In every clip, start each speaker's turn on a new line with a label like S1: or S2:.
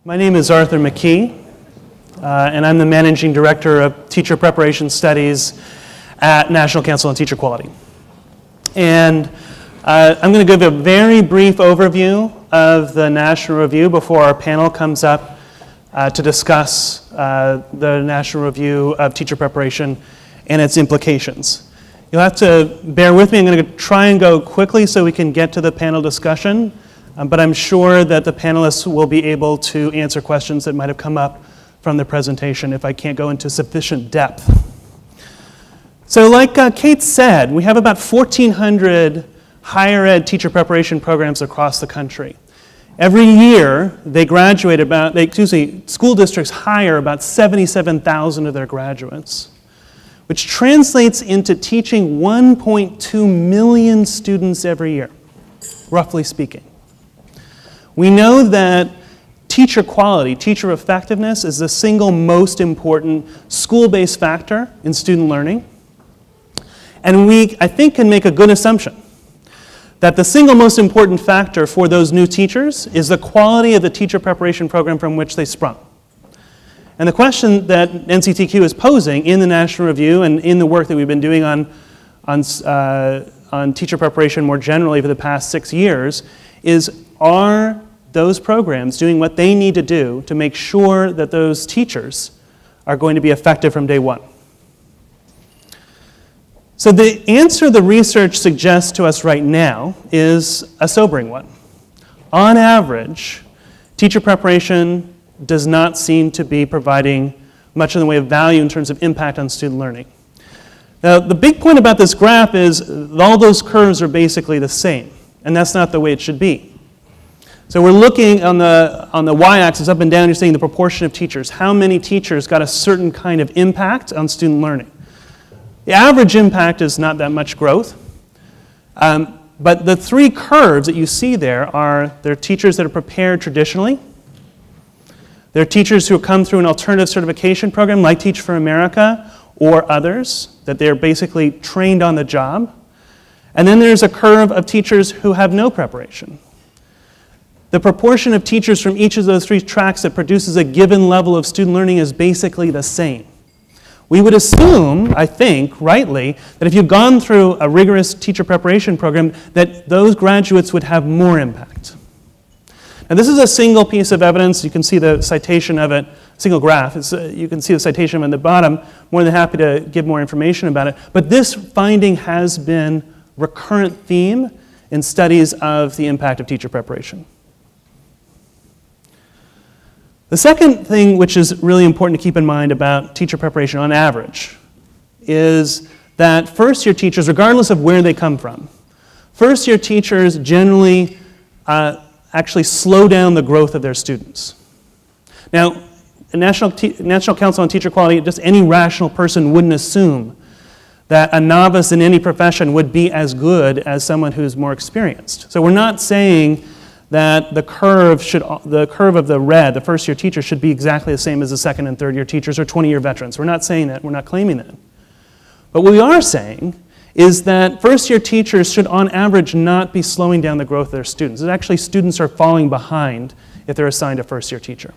S1: My name is Arthur McKee, and I'm the Managing Director of Teacher Preparation Studies at National Council on Teacher Quality. And I'm going to give a very brief overview of the National Review before our panel comes up to discuss the National Review of Teacher Preparation and its implications. You'll have to bear with me. I'm going to try and go quickly so we can get to the panel discussion. But I'm sure that the panelists will be able to answer questions that might have come up from the presentation if I can't go into sufficient depth. So like Kate said, we have about 1,400 higher ed teacher preparation programs across the country. Every year, school districts hire about 77,000 of their graduates, which translates into teaching 1.2 million students every year, roughly speaking. We know that teacher quality, teacher effectiveness is the single most important school-based factor in student learning. And we, I think, can make a good assumption that the single most important factor for those new teachers is the quality of the teacher preparation program from which they sprung. And the question that NCTQ is posing in the National Review and in the work that we've been doing on teacher preparation more generally for the past 6 years is, are those programs doing what they need to do to make sure that those teachers are going to be effective from day one? So the answer the research suggests to us right now is a sobering one. On average, teacher preparation does not seem to be providing much in the way of value in terms of impact on student learning. Now, the big point about this graph is all those curves are basically the same, and that's not the way it should be. So we're looking on the y-axis up and down, you're seeing the proportion of teachers. How many teachers got a certain kind of impact on student learning? The average impact is not that much growth. But the three curves that you see there are teachers that are prepared traditionally. There are teachers who come through an alternative certification program like Teach for America or others, that they're basically trained on the job. And then there's a curve of teachers who have no preparation. The proportion of teachers from each of those three tracks that produces a given level of student learning is basically the same. We would assume, I think, rightly, that if you've gone through a rigorous teacher preparation program, that those graduates would have more impact. Now, this is a single piece of evidence. You can see the citation of it, single graph. You can see the citation on the bottom. More than happy to give more information about it. But this finding has been a recurrent theme in studies of the impact of teacher preparation. The second thing which is really important to keep in mind about teacher preparation on average is that first-year teachers, regardless of where they come from, first-year teachers generally actually slow down the growth of their students. Now, the National Council on Teacher Quality, just any rational person wouldn't assume that a novice in any profession would be as good as someone who's more experienced. So we're not saying that the curve of the red, the first-year teacher, should be exactly the same as the second and third-year teachers or 20-year veterans. We're not saying that. We're not claiming that. But what we are saying is that first-year teachers should, on average, not be slowing down the growth of their students. Actually, students are falling behind if they're assigned a first-year teacher.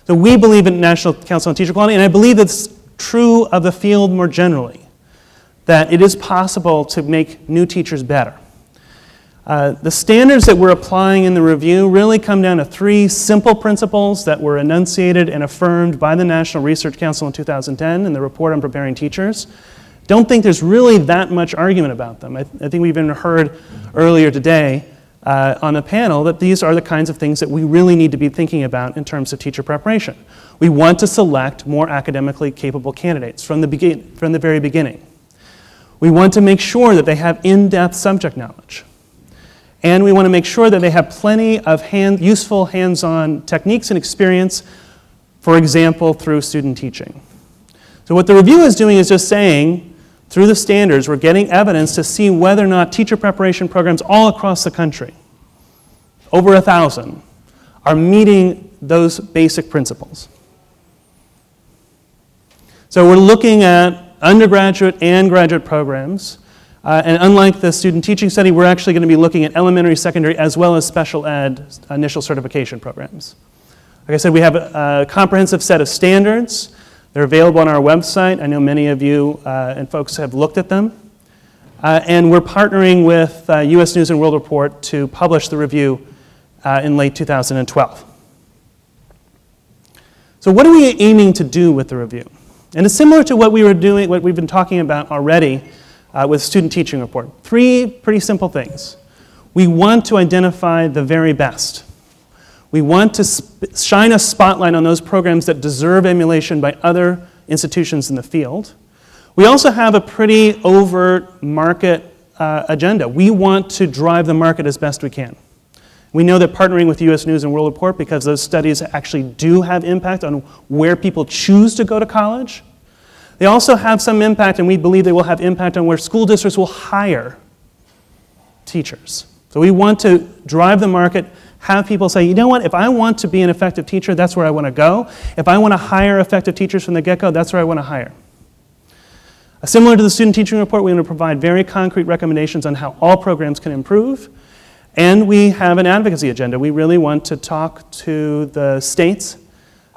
S1: So we believe in National Council on Teacher Quality, and I believe it's true of the field more generally, that it is possible to make new teachers better. The standards that we're applying in the review really come down to three simple principles that were enunciated and affirmed by the National Research Council in 2010 in the report on preparing teachers. Don't think there's really that much argument about them. I think we even heard earlier today on the panel that these are the kinds of things that we really need to be thinking about in terms of teacher preparation. We want to select more academically capable candidates from the very beginning. We want to make sure that they have in-depth subject knowledge. And we want to make sure that they have plenty of useful hands-on techniques and experience, for example, through student teaching. So what the review is doing is just saying, through the standards, we're getting evidence to see whether or not teacher preparation programs all across the country, over 1,000, are meeting those basic principles. So we're looking at undergraduate and graduate programs And unlike the student teaching study, we're actually going to be looking at elementary, secondary, as well as special ed initial certification programs. Like I said, we have a comprehensive set of standards. They're available on our website. I know many of you and folks have looked at them. And we're partnering with US News and World Report to publish the review in late 2012. So what are we aiming to do with the review? And it's similar to what we've been talking about already with student teaching report. Three pretty simple things. We want to identify the very best. We want to shine a spotlight on those programs that deserve emulation by other institutions in the field. We also have a pretty overt market agenda. We want to drive the market as best we can. We know that partnering with US News and World Report, because those studies actually do have impact on where people choose to go to college, they also have some impact, and we believe they will have impact on where school districts will hire teachers. So we want to drive the market, have people say, you know what, if I want to be an effective teacher, that's where I want to go. If I want to hire effective teachers from the get-go, that's where I want to hire. Similar to the student teaching report, we're going to provide very concrete recommendations on how all programs can improve. And we have an advocacy agenda. We really want to talk to the states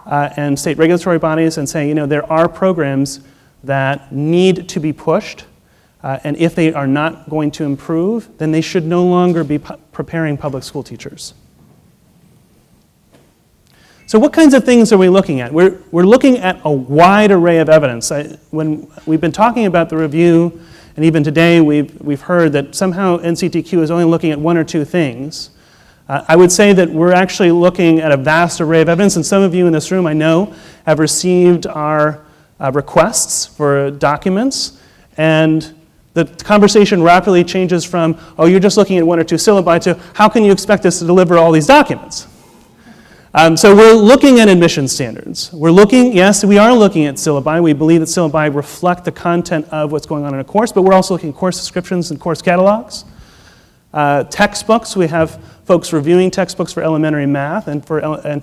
S1: and state regulatory bodies and say, you know, there are programs that need to be pushed. And if they are not going to improve, then they should no longer be preparing public school teachers. So what kinds of things are we looking at? We're looking at a wide array of evidence. When we've been talking about the review, and even today we've heard that somehow NCTQ is only looking at one or two things. I would say that we're actually looking at a vast array of evidence, and some of you in this room, I know, have received our requests for documents, and the conversation rapidly changes from, oh, you're just looking at one or two syllabi, to how can you expect us to deliver all these documents? So we're looking at admission standards. We're looking, yes, we are looking at syllabi. We believe that syllabi reflect the content of what's going on in a course, but we're also looking at course descriptions and course catalogs. Textbooks, we have folks reviewing textbooks for elementary math and for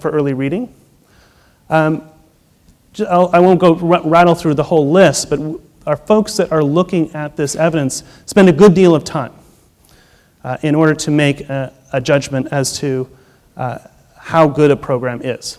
S1: early reading. I won't go rattle through the whole list, but our folks that are looking at this evidence spend a good deal of time in order to make a judgment as to how good a program is.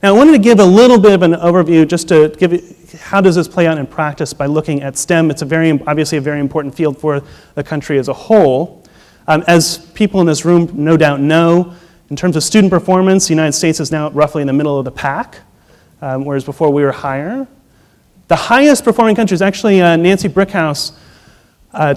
S1: Now I wanted to give a little bit of an overview just to give you how does this play out in practice by looking at STEM. It's obviously a very important field for the country as a whole. As people in this room no doubt know, in terms of student performance, the United States is now roughly in the middle of the pack, whereas before we were higher. The highest performing country is actually Nancy Brickhouse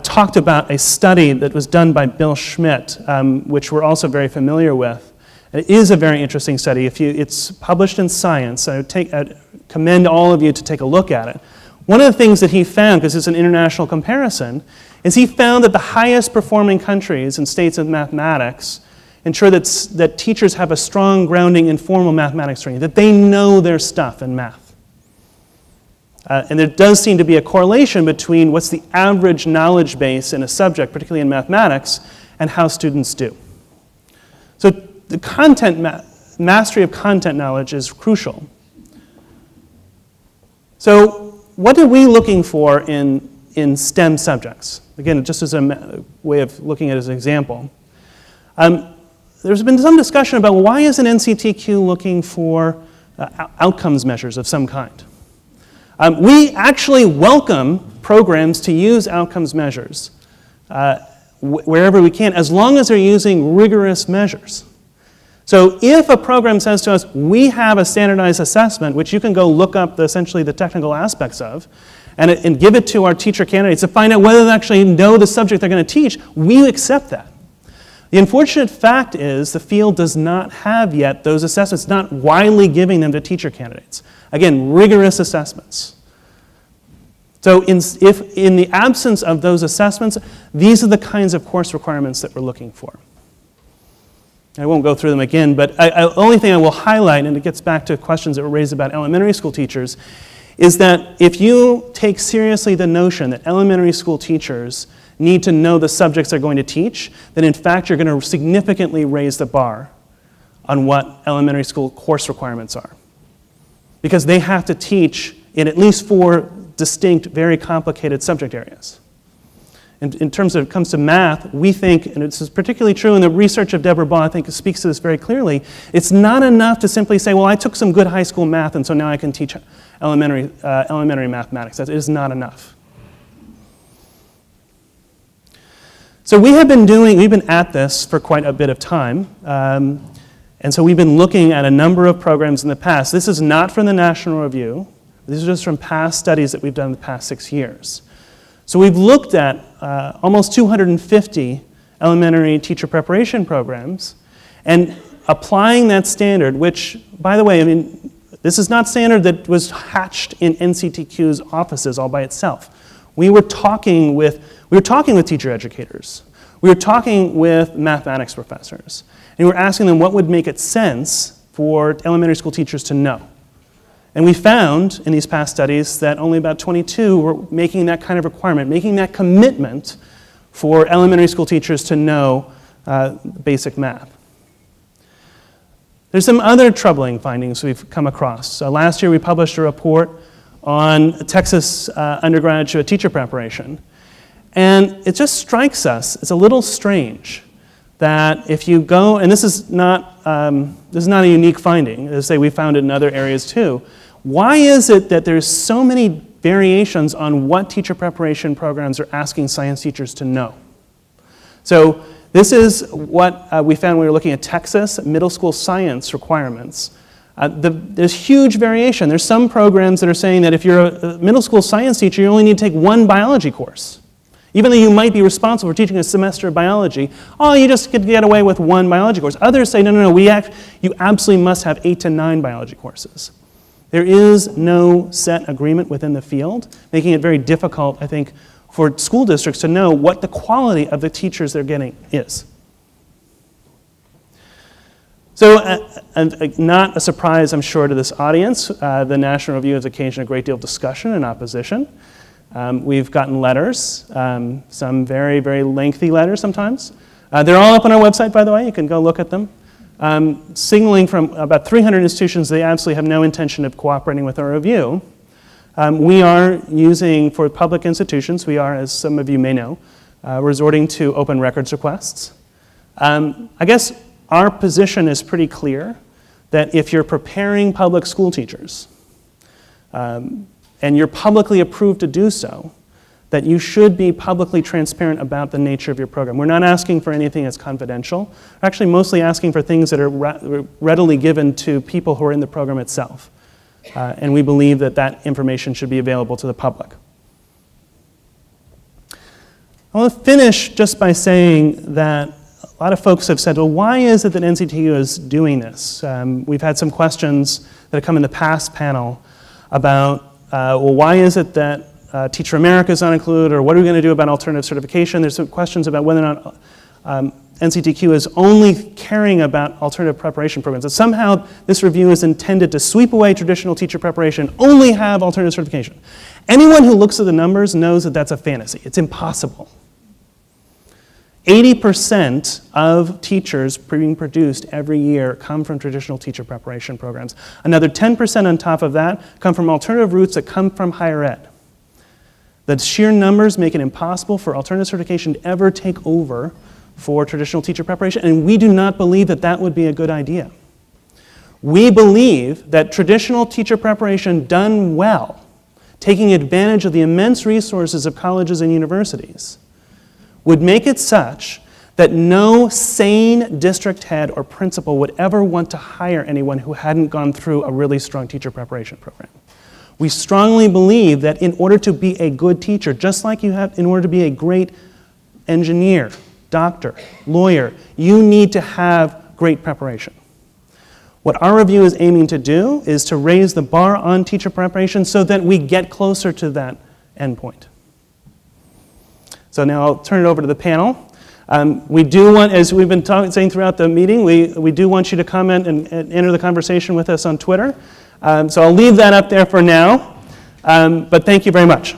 S1: talked about a study that was done by Bill Schmidt, which we're also very familiar with. It is a very interesting study. It's published in Science. I'd commend all of you to take a look at it. One of the things that he found, because it's an international comparison, is he found that the highest performing countries and states in mathematics ensure that teachers have a strong grounding in formal mathematics training, that they know their stuff in math. And there does seem to be a correlation between what's the average knowledge base in a subject, particularly in mathematics, and how students do. So the mastery of content knowledge is crucial. So what are we looking for in STEM subjects? Again, just as a way of looking at it as an example. There's been some discussion about, well, why isn't NCTQ looking for outcomes measures of some kind? We actually welcome programs to use outcomes measures wherever we can, as long as they're using rigorous measures. So if a program says to us, we have a standardized assessment, which you can go look up essentially the technical aspects of, and give it to our teacher candidates to find out whether they actually know the subject they're going to teach, we accept that. The unfortunate fact is the field does not have yet those assessments, not widely giving them to teacher candidates. Again, rigorous assessments. So if in the absence of those assessments, these are the kinds of course requirements that we're looking for. I won't go through them again, but the only thing I will highlight, and it gets back to questions that were raised about elementary school teachers, is that if you take seriously the notion that elementary school teachers need to know the subjects they're going to teach, then in fact you're going to significantly raise the bar on what elementary school course requirements are. Because they have to teach in at least 4 distinct, very complicated subject areas. In terms of, it comes to math, we think, and this is particularly true in the research of Deborah Baugh, I think speaks to this very clearly, it's not enough to simply say, well, I took some good high school math and so now I can teach elementary mathematics. That is not enough. So we've been at this for quite a bit of time, and so we've been looking at a number of programs in the past. This is not from the National Review. These are just from past studies that we've done in the past 6 years. So we've looked at almost 250 elementary teacher preparation programs and applying that standard, which, by the way, I mean, this is not standard that was hatched in NCTQ's offices all by itself. We were talking with teacher educators. We were talking with mathematics professors. And we were asking them what would make it sense for elementary school teachers to know. And we found in these past studies that only about 22 were making that kind of requirement, making that commitment for elementary school teachers to know basic math. There's some other troubling findings we've come across. Last year we published a report on Texas undergraduate teacher preparation. And it just strikes us, it's a little strange that if you go, and this is not a unique finding, as I say we found it in other areas too. Why is it that there's so many variations on what teacher preparation programs are asking science teachers to know? So this is what we found when we were looking at Texas middle school science requirements. There's huge variation. There's some programs that are saying that if you're a middle school science teacher, you only need to take one biology course. Even though you might be responsible for teaching a semester of biology, oh, you just could get away with one biology course. Others say, no, you absolutely must have 8 to 9 biology courses. There is no set agreement within the field, making it very difficult, I think, for school districts to know what the quality of the teachers they're getting is. So, not a surprise, I'm sure, to this audience, the National Review has occasioned a great deal of discussion and opposition. We've gotten letters, some very, very lengthy letters sometimes. They're all up on our website, by the way. You can go look at them. Signaling from about 300 institutions they absolutely have no intention of cooperating with our review. We are using, for public institutions, we are, as some of you may know, resorting to open records requests. I guess our position is pretty clear that if you're preparing public school teachers, and you're publicly approved to do so, that you should be publicly transparent about the nature of your program. We're not asking for anything that's confidential. We're actually mostly asking for things that are readily given to people who are in the program itself. And we believe that that information should be available to the public. I want to finish just by saying that a lot of folks have said, well, why is it that NCTQ is doing this? We've had some questions that have come in the past panel about, well, why is it that Teacher America is not included, or what are we going to do about alternative certification? There's some questions about whether or not NCTQ is only caring about alternative preparation programs. That somehow this review is intended to sweep away traditional teacher preparation, only have alternative certification. Anyone who looks at the numbers knows that that's a fantasy. It's impossible. 80% of teachers being produced every year come from traditional teacher preparation programs. Another 10% on top of that come from alternative routes that come from higher ed. The sheer numbers make it impossible for alternative certification to ever take over for traditional teacher preparation, and we do not believe that that would be a good idea. We believe that traditional teacher preparation done well, taking advantage of the immense resources of colleges and universities, would make it such that no sane district head or principal would ever want to hire anyone who hadn't gone through a really strong teacher preparation program. We strongly believe that in order to be a good teacher, just like you have in order to be a great engineer, doctor, lawyer, you need to have great preparation. What our review is aiming to do is to raise the bar on teacher preparation so that we get closer to that endpoint. So now I'll turn it over to the panel. We do want, as we've been saying throughout the meeting, we do want you to comment and enter the conversation with us on Twitter. So I'll leave that up there for now, but thank you very much.